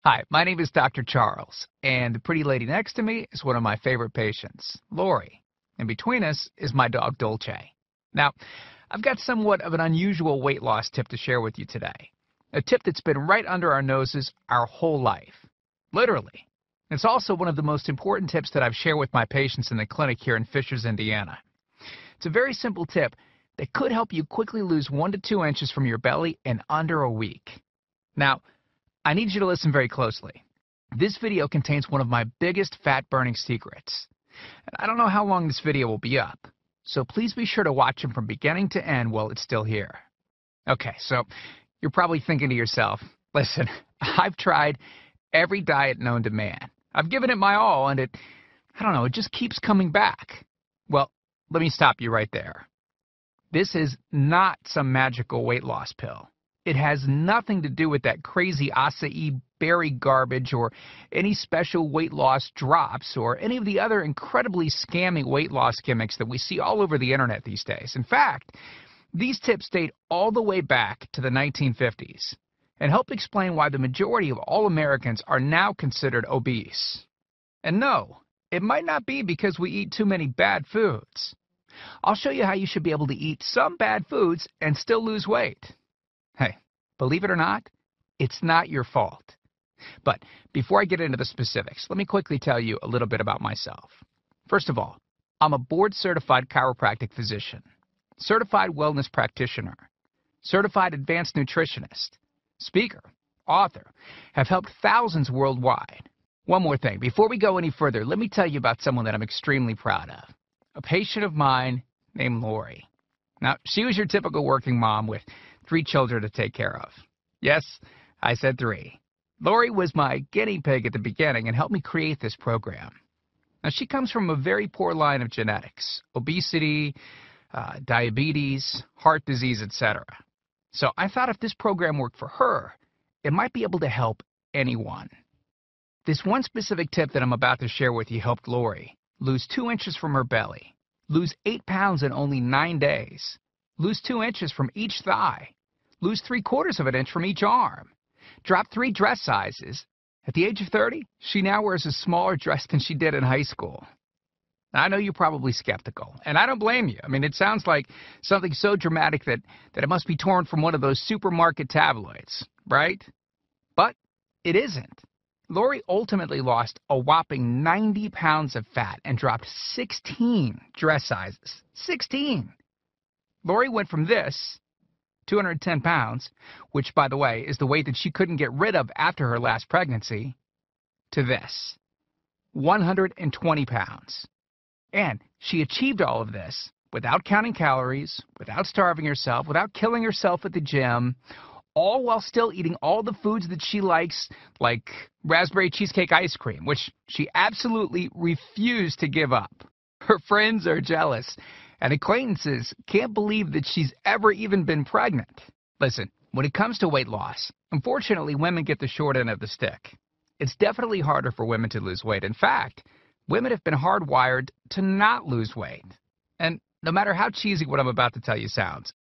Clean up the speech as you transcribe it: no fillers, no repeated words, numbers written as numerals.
Hi, my name is Dr. Charles, and the pretty lady next to me is one of my favorite patients, Lori. And between us is my dog, Dolce. Now, I've got somewhat of an unusual weight loss tip to share with you today. A tip that's been right under our noses our whole life. Literally. It's also one of the most important tips that I've shared with my patients in the clinic here in Fishers, Indiana. It's a very simple tip that could help you quickly lose 1 to 2 inches from your belly in under a week. Now, I need you to listen very closely. This video contains one of my biggest fat-burning secrets. And I don't know how long this video will be up, so please be sure to watch it from beginning to end while it's still here. Okay, so you're probably thinking to yourself, listen, I've tried every diet known to man. I've given it my all, and it just keeps coming back. Well, let me stop you right there. This is not some magical weight loss pill. It has nothing to do with that crazy acai berry garbage or any special weight loss drops or any of the other incredibly scammy weight loss gimmicks that we see all over the internet these days. In fact, these tips date all the way back to the 1950s and help explain why the majority of all Americans are now considered obese. And no, it might not be because we eat too many bad foods. I'll show you how you should be able to eat some bad foods and still lose weight. Hey, believe it or not, it's not your fault. But before I get into the specifics, let me quickly tell you a little bit about myself. First of all, I'm a board-certified chiropractic physician, certified wellness practitioner, certified advanced nutritionist, speaker, author, have helped thousands worldwide. One more thing, before we go any further, let me tell you about someone that I'm extremely proud of, a patient of mine named Lori. Now, she was your typical working mom with 3 children to take care of. Yes, I said 3. Lori was my guinea pig at the beginning and helped me create this program. Now, she comes from a very poor line of genetics, obesity, diabetes, heart disease, etc. So I thought if this program worked for her, it might be able to help anyone. This one specific tip that I'm about to share with you helped Lori lose 2 inches from her belly, lose 8 pounds in only 9 days, lose 2 inches from each thigh, lose 3/4 of an inch from each arm, drop 3 dress sizes. At the age of 30, she now wears a smaller dress than she did in high school. Now, I know you're probably skeptical, and I don't blame you. I mean, it sounds like something so dramatic that it must be torn from one of those supermarket tabloids, right? But it isn't. Lori ultimately lost a whopping 90 pounds of fat and dropped 16 dress sizes. 16! Lori went from this, 210 pounds, which, by the way, is the weight that she couldn't get rid of after her last pregnancy, to this, 120 pounds. And she achieved all of this without counting calories, without starving herself, without killing herself at the gym, all while still eating all the foods that she likes, like raspberry cheesecake ice cream, which she absolutely refused to give up. Her friends are jealous, and acquaintances can't believe that she's ever even been pregnant. Listen, when it comes to weight loss, unfortunately, women get the short end of the stick. It's definitely harder for women to lose weight. In fact, women have been hardwired to not lose weight. And no matter how cheesy what I'm about to tell you sounds,